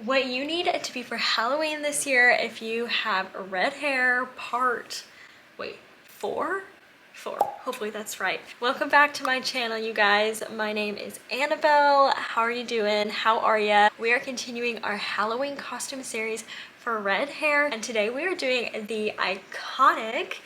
what you need to be for Halloween this year if you have red hair part, wait, four? Hopefully that's right. Welcome back to my channel, you guys. My name is Annabelle. How are you doing? How are ya? We are continuing our Halloween costume series for red hair, and today we are doing the iconic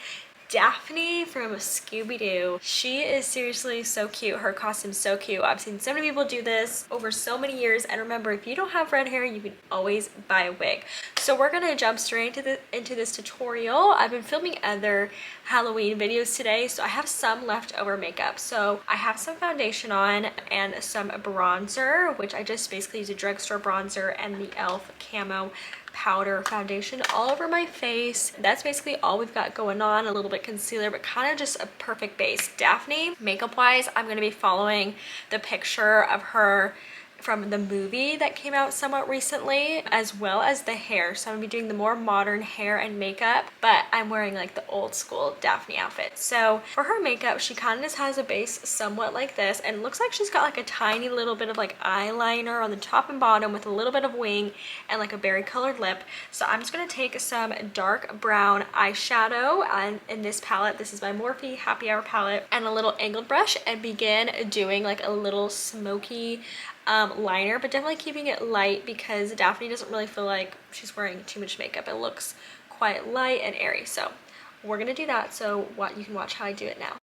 Daphne from Scooby-Doo. She is seriously so cute. Her costume's so cute. I've seen so many people do this over so many years, and remember, if you don't have red hair, you can always buy a wig. So we're gonna jump straight into this tutorial. I've been filming other Halloween videos today, so I have some leftover makeup. So I have some foundation on and some bronzer, which I just basically use a drugstore bronzer and the e.l.f. camo powder foundation all over my face. That's basically all we've got going on. A little bit concealer, but kind of just a perfect base. Daphne, makeup wise, I'm going to be following the picture of her from the movie that came out somewhat recently, as well as the hair. So I'm gonna be doing the more modern hair and makeup, but I'm wearing like the old school Daphne outfit. So for her makeup, she kind of just has a base somewhat like this, and it looks like she's got like a tiny little bit of like eyeliner on the top and bottom with a little bit of wing and like a berry colored lip. So I'm just gonna take some dark brown eyeshadow, and in this palette, this is my Morphe Happy Hour palette, and a little angled brush, and begin doing like a little smoky liner, but definitely keeping it light because Daphne doesn't really feel like she's wearing too much makeup. It looks quite light and airy. So we're gonna do that. So you can watch how I do it now.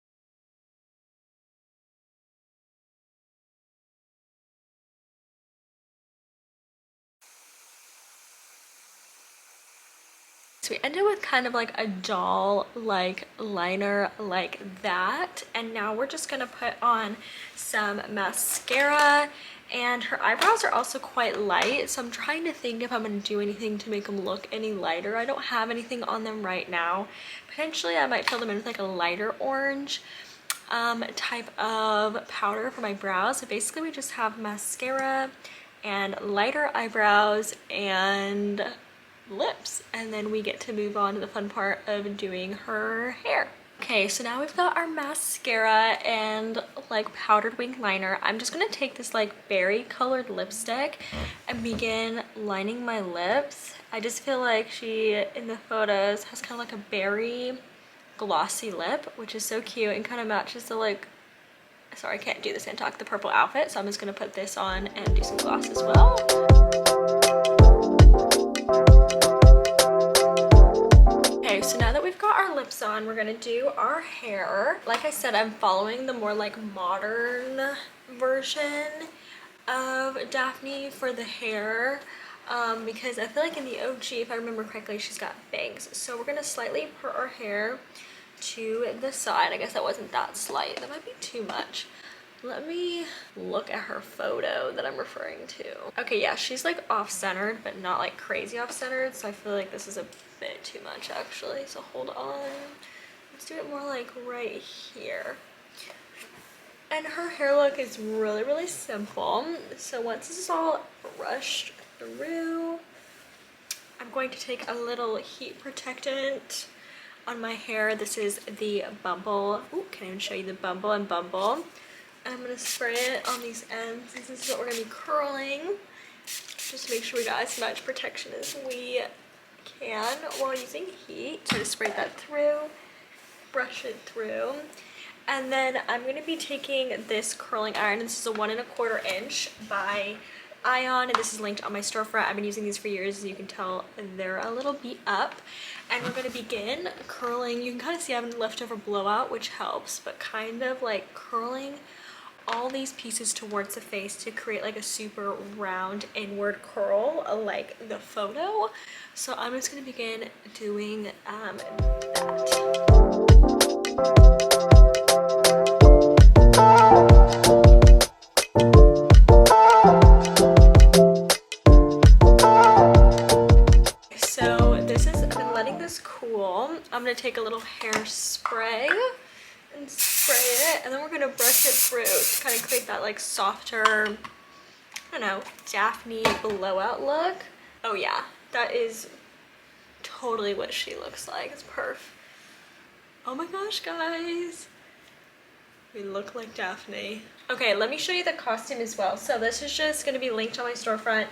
So we ended with kind of like a doll like liner like that, and now we're just gonna put on some mascara. And her eyebrows are also quite light, so I'm trying to think if I'm going to do anything to make them look any lighter. I don't have anything on them right now. Potentially I might fill them in with like a lighter orange type of powder for my brows. So basically we just have mascara and lighter eyebrows and lips, and then we get to move on to the fun part of doing her hair. Okay, so now we've got our mascara and like powdered wing liner. I'm just gonna take this like berry colored lipstick and begin lining my lips. I just feel like she, in the photos, has kind of like a berry glossy lip, which is so cute and kind of matches the like, sorry, I can't do this and talk, the purple outfit. So I'm just gonna put this on and do some gloss as well. So now that we've got our lips on, we're gonna do our hair. Like I said, I'm following the more like modern version of Daphne for the hair because I feel like in the OG, if I remember correctly, she's got bangs. So we're gonna slightly part our hair to the side. I guess that wasn't that slight. That might be too much. Let me look at her photo that I'm referring to. Okay, yeah, she's like off-centered, but not like crazy off-centered, so I feel like this is a bit too much actually. So hold on. Let's do it more like right here. And her hair look is really, really simple. So once this is all brushed through, I'm going to take a little heat protectant on my hair. This is the Bumble. Ooh, can I even show you the Bumble and Bumble? I'm going to spray it on these ends. This is what we're going to be curling. Just to make sure we got as much protection as we can while using heat. So just spray that through, brush it through. And then I'm going to be taking this curling iron. This is a 1 1/4 inch by Ion, and this is linked on my storefront. I've been using these for years. As you can tell, they're a little beat up. And we're going to begin curling. You can kind of see I have a leftover blowout, which helps, but kind of like curling all these pieces towards the face to create like a super round inward curl like the photo. So I'm just going to begin doing that. So this is, I've been letting this cool. I'm going to take a little hairspray and spray it, and then we're gonna brush it through to kind of create that like softer, I don't know, Daphne blowout look. Oh yeah, that is totally what she looks like. It's perf. Oh my gosh, guys, we look like Daphne. Okay, let me show you the costume as well. So this is just gonna be linked on my storefront.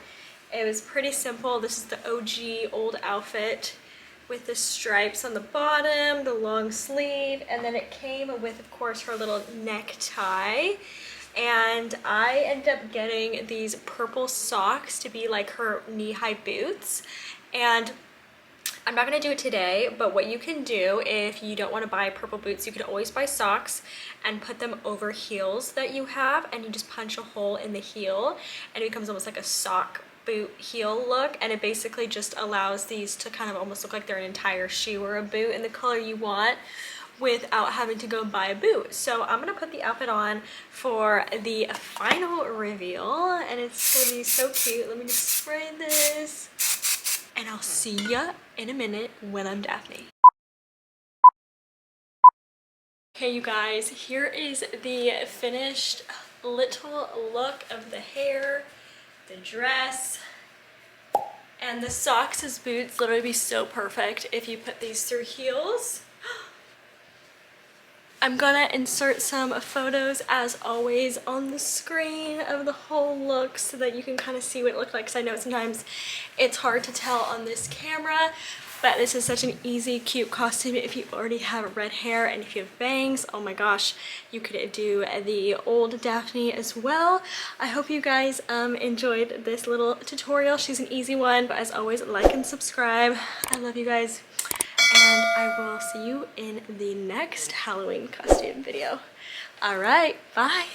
It was pretty simple. This is the OG old outfit with the stripes on the bottom, the long sleeve, and then it came with, of course, her little necktie. And I ended up getting these purple socks to be like her knee-high boots. And I'm not gonna do it today, but what you can do if you don't want to buy purple boots, you can always buy socks and put them over heels that you have, and you just punch a hole in the heel and it becomes almost like a sock boot heel look, and it basically just allows these to kind of almost look like they're an entire shoe or a boot in the color you want without having to go buy a boot. So I'm gonna put the outfit on for the final reveal, and it's gonna be so cute. Let me just spray this, and I'll see ya in a minute when I'm Daphne. Okay, you guys, here is the finished little look of the hair, the dress, and the socks as boots. Literally be so perfect if you put these through heels. I'm gonna insert some photos as always on the screen of the whole look so that you can kind of see what it looked like, because I know sometimes it's hard to tell on this camera, but this is such an easy, cute costume if you already have red hair, and if you have bangs, oh my gosh, you could do the old Daphne as well. I hope you guys enjoyed this little tutorial. She's an easy one, but as always, like and subscribe. I love you guys, and I will see you in the next Halloween costume video. All right, bye.